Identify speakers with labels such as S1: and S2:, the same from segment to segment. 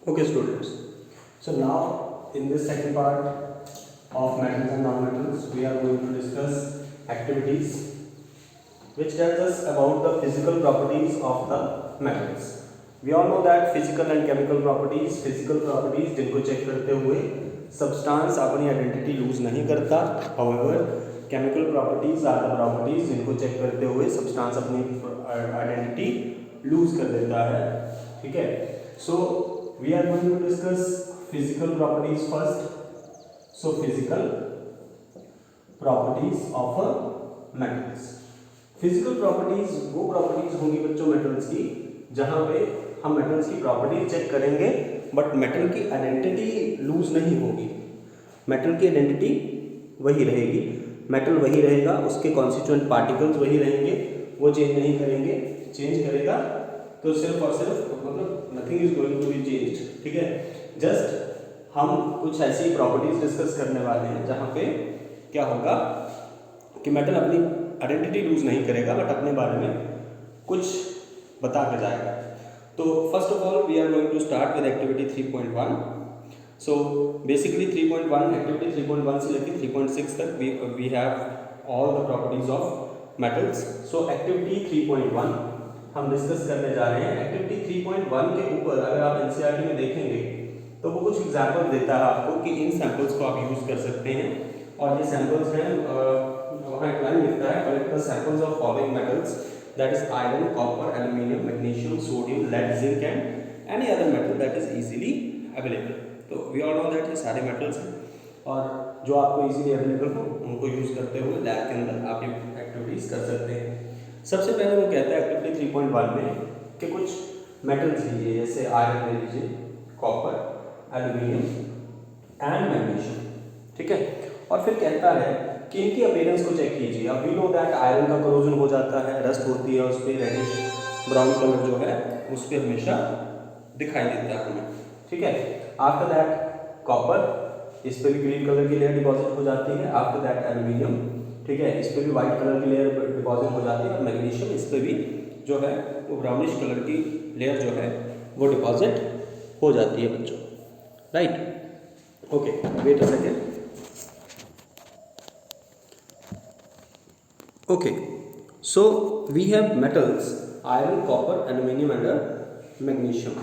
S1: Okay, students. So now in this second part of metals and non-metals, we are going to discuss activities which tells us about the physical properties of the metals. We all know that physical and chemical properties, जिनको check करते हुए substance अपनी identity lose नहीं करता. However, chemical properties are the properties जिनको check करते हुए substance अपनी identity lose कर देता है. ठीक है. So we are going to discuss physical properties first. So physical properties of a metals. Physical properties वो प्रॉपर्टीज होंगी बच्चों मेटल्स की जहां पे हम मेटल्स की प्रॉपर्टीज चेक करेंगे बट मेटल की आइडेंटिटी लूज नहीं होगी. मेटल की आइडेंटिटी वही रहेगी, मेटल वही रहेगा, उसके कॉन्स्टिट्यूएंट पार्टिकल्स वही रहेंगे, वो चेंज नहीं करेंगे. चेंज करेगा तो सिर्फ और सिर्फ मतलब nothing is going to be changed. ठीक है. जस्ट हम कुछ ऐसी प्रॉपर्टीज डिस्कस करने वाले हैं जहाँ पे क्या होगा कि मेटल अपनी आइडेंटिटी लूज नहीं करेगा बट अपने बारे में कुछ बता के जाएगा. तो first of all we are going to start with activity 3.1. So basically 3.1 activity 3.1 से लेकर 3.6 तक we have all the properties of metals. So activity 3.1 हम डिस्कस करने जा रहे हैं. एक्टिविटी 3.1 के ऊपर अगर आप एनसीईआरटी में देखेंगे तो वो कुछ एग्जाम्पल देता है आपको कि इन सैंपल्स को आप यूज कर सकते हैं. और ये सैंपल्स हैं वहाँ एक लाइन लिखता है collect the samples of following metals that is iron, copper, aluminium, magnesium, sodium, lead, zinc and any other metal that is easily available. तो वी ऑल नो दैट ये सारे मेटल्स हैं और जो आपको इजीली अवेलेबल हो उनको यूज करते हुए लैब के अंदर आप ये एक्टिविटीज कर सकते हैं. सबसे पहले वो कहता है एक्टिविटी 3.1 में कि कुछ मेटल्स लीजिए, जैसे आयरन ले लीजिए, कॉपर, एल्यूमिनियम एंड मैग्नीशियम. ठीक है. और फिर कहता है कि इनकी अपीयरेंस को चेक कीजिए. अब वी नो दैट आयरन का करोजन हो जाता है, रस्ट होती है उस पर, रेडिश ब्राउन कलर जो है उस पर हमेशा दिखाई देता है हमें. ठीक है. आफ्टर दैट कॉपर, इस पर भी ग्रीन कलर की लेयर डिपॉजिट हो जाती है. आफ्टर दैट एल्यूमिनियम, ठीक है, इस पर भी वाइट कलर की लेयर डिपॉजिट हो जाती है. और मैग्नीशियम, इस पर भी जो है वो ब्राउनिश कलर की लेयर जो है वो डिपॉजिट हो जाती है बच्चों. Right. Okay, wait a second. Okay, so we have metals iron, copper, aluminium and magnesium.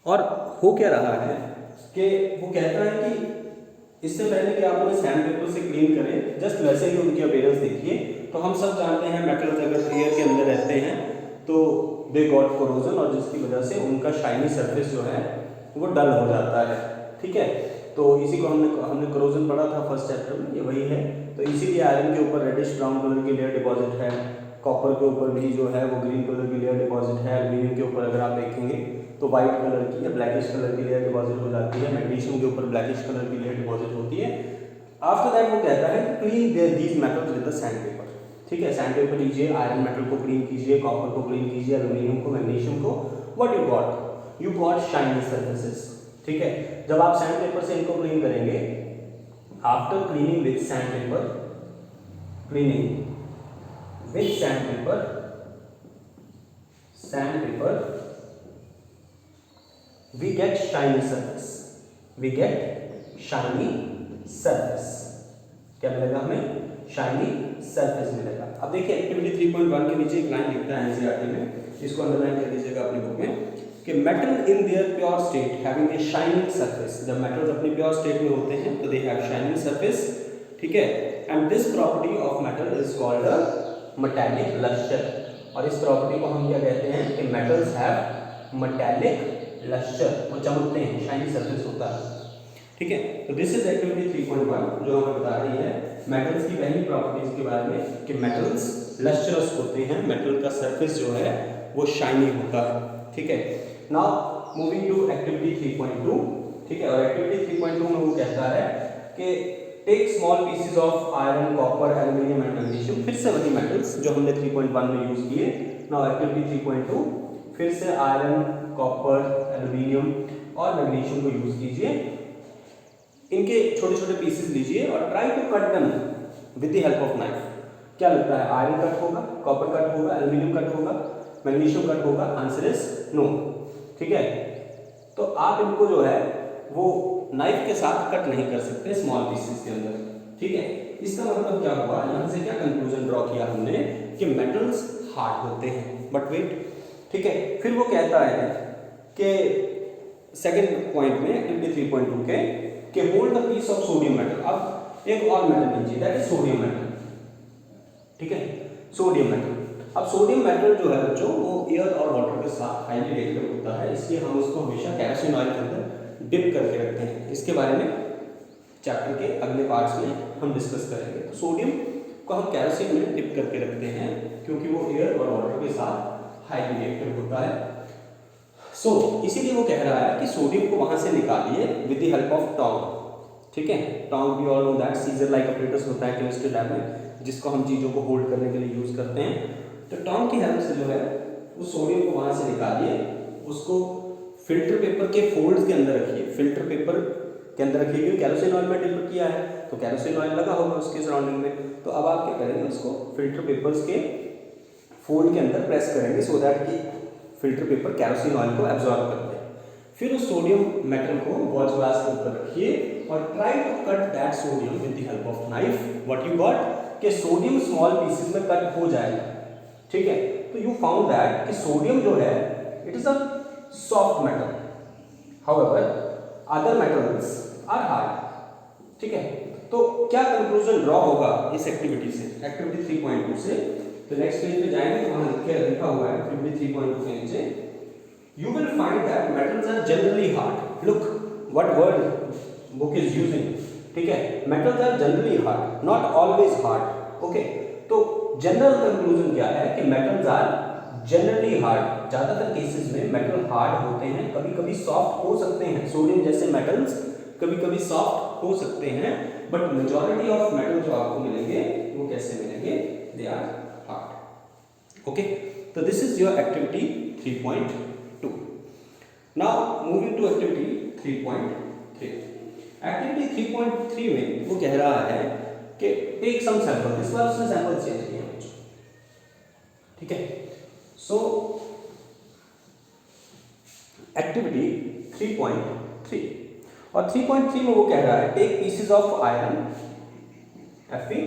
S1: और हो क्या रहा है कि वो कहता है कि इससे पहले कि आप उन्हें सैंड पेपर से क्लीन करें, जस्ट वैसे ही उनकी अपीयरेंस देखिए. तो हम सब जानते हैं मेटल्स अगर एयर के अंदर रहते हैं तो दे गॉट कोरोजन, और जिसकी वजह से उनका शाइनी सरफेस जो है वो डल हो जाता है. ठीक है. तो इसी को हमने कोरोजन पढ़ा था फर्स्ट चैप्टर में, ये वही है. तो इसीलिए आयरन के ऊपर रेडिश ब्राउन कलर की लेयर डिपॉजिट है, कॉपर के ऊपर भी जो है वो ग्रीन कलर की लेयर डिपॉजिट है, एल्यूमिनियम के ऊपर अगर आप देखेंगे तो वाइट कलर की या ब्लैकिश कलर की लेयर डिपॉजिट हो जाती है, मैग्नीशियम के ऊपर ब्लैकिश कलर की लेयर डिपॉजिट होती है. आफ्टर दैट वो कहता है clean these metals with the sand paper. ठीक है. सैंड पेपर लीजिए, आयरन मेटल को क्लीन कीजिए, कॉपर को क्लीन कीजिए, एल्यूमिनियम को, मैग्नीशियम को. What you got? You got shiny surfaces. ठीक है. जब आप सैंड पेपर से इनको क्लीन करेंगे, after cleaning with sand paper, cleaning with sandpaper we get shiny surface. क्या मिलेगा हमें? शाइनी सरफेस मिलेगा. अब देखिए एक्टिविटी 3.1 के नीचे एक लाइन लिखता है एनसीईआरटी में, इसको अंडरलाइन कर दीजिएगा अपनी बुक में कि metal in their pure state having a shining surface. जब मेटल्स अपनी प्योर स्टेट में होते हैं तो दे हैव शाइनिंग सरफेस. ठीक है. And this property of metal is called a metallic lustre. और इस प्रॉपर्टी को हम क्या कहते हैं कि मेटल्स हैव मेटालिक लस्टर, वो चमकते हैं, शाइनी सरफेस होता है. ठीक है. तो दिस इज एक्टिविटी 3.1 जो हमें बता रही है मेटल्स की पहली प्रॉपर्टीज के बारे में कि मेटल्स लस्टरस होते हैं, मेटल का सरफेस जो है वो शाइनी होता है. ठीक है. Now moving to activity 3.2. ठीक है. और एक्टिविटी 3.2 में वो कहता है कि take small pieces of iron, copper, aluminium and magnesium. फिर से वही मेटल्स जो हमने 3.1 में यूज किए. नाउ एक्टिविटी 3.2 फिर से आयरन, कॉपर, एल्यूमिनियम और मैग्नीशियम को यूज कीजिए. इनके छोटे छोटे पीसेस लीजिए और try to cut them with the help of knife. क्या लगता है? आयरन कट होगा, कॉपर कट होगा, एल्यूमिनियम कट होगा, मैग्नीशियम कट होगा? Answer is no. ठीक है. तो आप इनको जो है वो नाइफ के साथ कट नहीं कर सकते स्मॉल पीसेस के अंदर, ठीक है। इसका मतलब क्या हुआ, यहाँ से क्या कंक्लूजन ड्रॉ किया हमने कि मेटल्स हार्ड होते हैं। बट वेट, ठीक है, फिर वो कहता है कि सेकंड पॉइंट में एक्टिविटी 3.2 के कि hold the piece of sodium metal. अब एक और मेटल लीजिए, दैट इज सोडियम मेटल, ठीक है, सोडियम मेटल। अब सोडियम मेटल जो है बच्चों वो एयर और वाटर के साथ हाईली रिएक्टिव होता है, इसलिए हम उसको हमेशा केरोसिन ऑयल के अंदर डिप करके रखते हैं। इसके बारे में चैप्टर के अगले पार्ट्स में हम डिस्कस करेंगे। तो सोडियम को हम केरोसिन में डिप करके रखते हैं क्योंकि वो एयर और वाटर के साथ हाईली रिएक्टिव होता है। सो इसीलिए वो कह रहा है कि सोडियम को वहां से निकालिए with the help of tong, ठीक है। Tong we all know that scissor like apparatus होता है केमिस्ट्री लैब में, जिसको हम चीज़ों को होल्ड करने के लिए यूज करते हैं। तो टॉन्ग की हेल्प से जो है उस सोडियम को वहां से निकालिए, उसको फिल्टर पेपर के फोल्ड्स के अंदर रखिए, फिल्टर पेपर के अंदर रखिए क्योंकि केरोसिन ऑयल में डिप किया है तो केरोसिन ऑयल लगा होगा उसके सराउंडिंग में। तो अब आप क्या करेंगे, उसको फिल्टर पेपर्स के फोल्ड के अंदर प्रेस करेंगे सो दैट कि फिल्टर पेपर केरोसिन ऑयल को एब्जॉर्ब करते हैं। फिर उस सोडियम मेटल को वॉच ग्लास के ऊपर रखिए और try to cut that sodium with the help of knife. What you got कि सोडियम स्मॉल पीसेस में कट हो जाएगा, ठीक है। तो यू फाउंड दैट कि सोडियम जो है it is a soft metal, however other metals are hard, ठीक है। तो क्या कंक्लूजन ड्रॉ होगा इस एक्टिविटी से, एक्टिविटी 3.2 से? तो नेक्स्ट पेज पे जाएंगे तो वहां लिखा हुआ है एक्टिविटी 3.2 के नीचे, you will find that metals are generally hard. Look what word book is using, ठीक है। metals are generally hard, not always hard, okay। तो जनरल कंक्लूजन क्या है कि metals are generally hard, ज्यादातर केसेस में मेटल हार्ड होते हैं, कभी कभी सॉफ्ट हो सकते हैं। सोडियम जैसे मेटल्स कभी कभी सॉफ्ट हो सकते हैं, बट मेजॉरिटी ऑफ मेटल जो आपको मिलेंगे वो कैसे मिलेंगे, दे आर हार्ड, ओके। तो this is your activity 3.2। Now moving to activity 3.3. Activity 3.3 में वो कह रहा है कि take some sample, इस बार उसने सैंपल चेंज किए हैं, ठीक है। सो एक्टिविटी 3.3 और 3.3 में वो कह रहा है take pieces of iron Fe,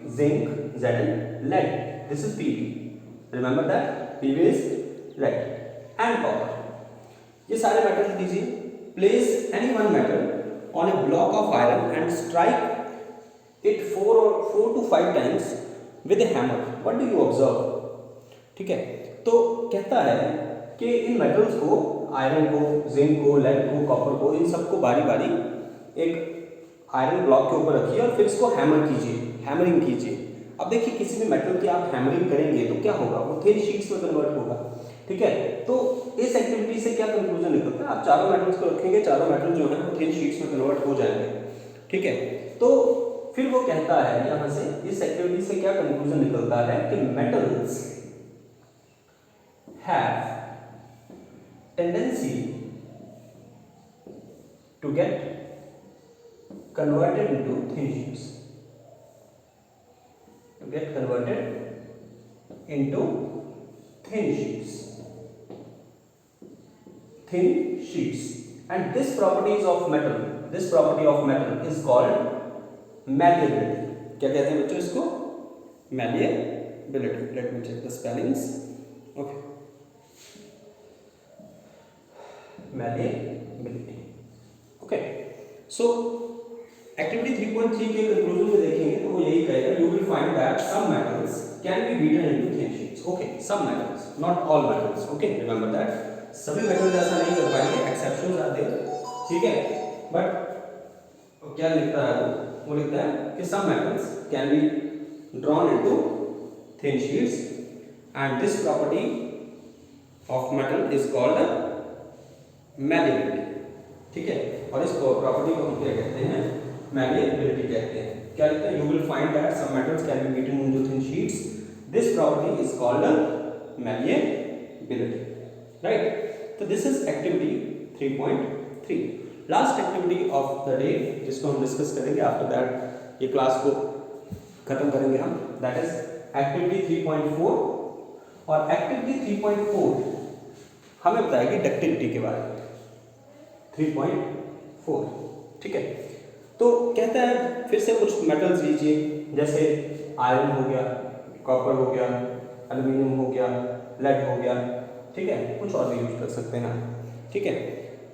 S1: zinc, Zn, lead. This is Pb. Remember that Pb is lead and copper. ये सारे मेटल दीजिए। Place any one metal on A block of iron and strike it 4 to 5 times with A hammer. What do you observe, ठीक है। तो कहता है कि इन metals को, आयरन को, जिंक को, लेड को, कॉपर को, इन सबको बारी बारी एक आयरन ब्लॉक के ऊपर रखिए और फिर इसको हैमर कीजिए, हैमरिंग कीजिए। अब देखिए किसी भी मेटल की आप हैमरिंग करेंगे तो क्या होगा, वो थिन शीट्स में कन्वर्ट होगा, ठीक है। तो इस एक्टिविटी से क्या कंक्लूजन निकलता है, आप चारों मेटल्स को रखेंगे, चारों मेटल जो है वो थिन शीट्स में कन्वर्ट हो जाएंगे, ठीक है। तो फिर वो कहता है यहाँ से, इस एक्टिविटी से क्या कंक्लूजन निकलता है कि metals have tendency to get converted into thin sheets, to get converted into thin sheets, and this property of metal is called malleability. क्या कहते हैं बच्चों इसको, malleability. Let me check the spellings. Okay, malleability. Okay, so activity 3.3 के conclusion में देखेंगे तो वो यही कहेगा, you will find that some metals can be beaten into thin sheets, okay, some metals, not all metals, okay, remember that सभी metals ऐसा नहीं कर पाएंगे, एक्सेप्शंस आर देयर, ठीक है। बट क्या लिखता है वो लिखता है कि some metals can be drawn into thin sheets and this property of metal is called malleability, ठीक है। और इस प्रॉपर्टी को हम क्या कहते हैं, मैलिएबिलिटी कहते हैं। क्या लिखते हैं, you will find that some metals can be beaten into thin sheets, this property is called malleability, right. तो this is activity 3.3। Last activity of the day जिसको हम डिस्कस करेंगे, आफ्टर दैट ये क्लास को खत्म करेंगे हम, दैट इज एक्टिविटी 3.4। और एक्टिविटी 3.4 हमें बताएगी डक्टिलिटी के बारे में, 3.4। ठीक है, तो कहता है फिर से कुछ मेटल्स लीजिए, जैसे आयरन हो गया, कॉपर हो गया, एल्यूमिनियम हो गया, लेड हो गया। ठीक है, कुछ और भी यूज कर सकते हैं। ठीक है,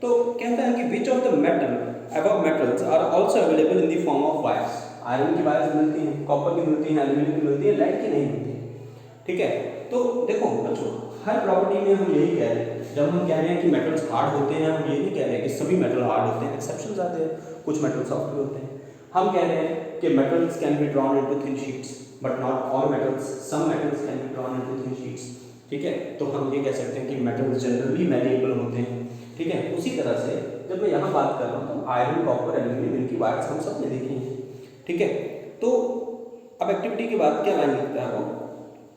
S1: तो कहता है कि which of the metal above metals are also available in the form of wires. Iron की वायर्स मिलती हैं, कॉपर की मिलती हैं, एल्यूमिनियम की मिलती है, लेड की नहीं मिलती। ठीक है, तो देखो बच्चों, हर प्रॉपर्टी में हम यही कह रहे हैं, जब हम कह रहे हैं कि मेटल्स हार्ड होते हैं, हम ये नहीं कह रहे हैं कि सभी मेटल हार्ड होते हैं, एक्सेप्शंस आते हैं, कुछ मेटल सॉफ्ट भी होते हैं। हम कह रहे हैं कि metals can be drawn into thin sheets but not all metals, some metals can be drawn into thin sheets. ठीक है, तो हम ये कह सकते हैं कि मेटल्स जनरली मैलिएबल होते हैं। ठीक है, उसी तरह से जब मैं यहाँ बात कर रहा हूँ तो आयरन, कॉपर, एल्यूमिनियम, इनकी वायर्स हम सब ने देखी हैं। ठीक है, तो अब एक्टिविटी के बाद क्या लाइन लिखता है वो,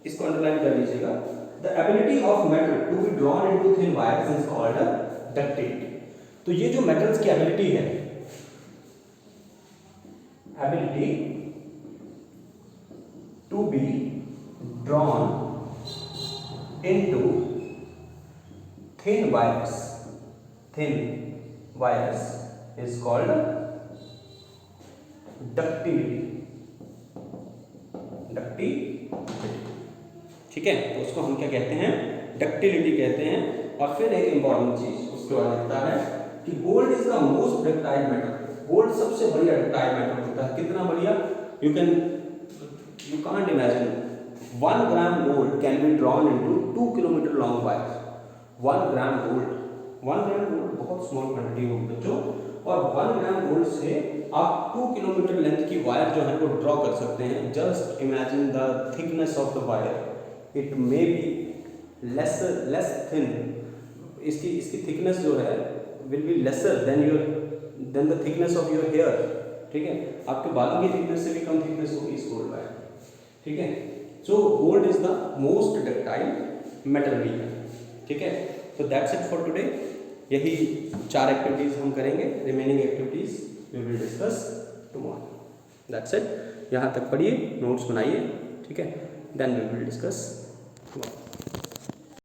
S1: इसको अंडरलाइन कर लीजिएगा। The ability of metal to be drawn into thin wires is called ductility. तो ये जो मेटल्स की एबिलिटी है, ability to be drawn into thin wires is called ductility। ठीक है, तो उसको हम क्या कहते हैं, डक्टिलिटी कहते हैं। और फिर एक इंपॉर्टेंट चीज उसके बाद लिखता है कि gold is the most ductile metal. Gold सबसे बढ़िया डक्टाइल मेटल होता है। कितना बढ़िया, you can't imagine 1 gram gold can be drawn into 2 kilometre long wire. 1 gram gold बहुत स्मॉल क्वांटिटी होगी बच्चों, और 1 ग्राम गोल्ड से आप 2 किलोमीटर लेंथ की वायर जो है वो ड्रॉ कर सकते हैं। Just imagine the thickness of the wire, it may be less thin, इसकी थिकनेस जो है will be lesser than the thickness of your hair. ठीक है, आपके बालों की थिकनेस से भी कम थिकनेस होगी इस गोल्ड वायर। ठीक है, so gold is the most ductile metal भी है। ठीक है, तो दैट्स इट फॉर टुडे। यही 4 एक्टिविटीज हम करेंगे, remaining activities we will discuss tomorrow. That's it, यहाँ तक पढ़िए, नोट्स बनाइए। ठीक है, then we will discuss tomorrow.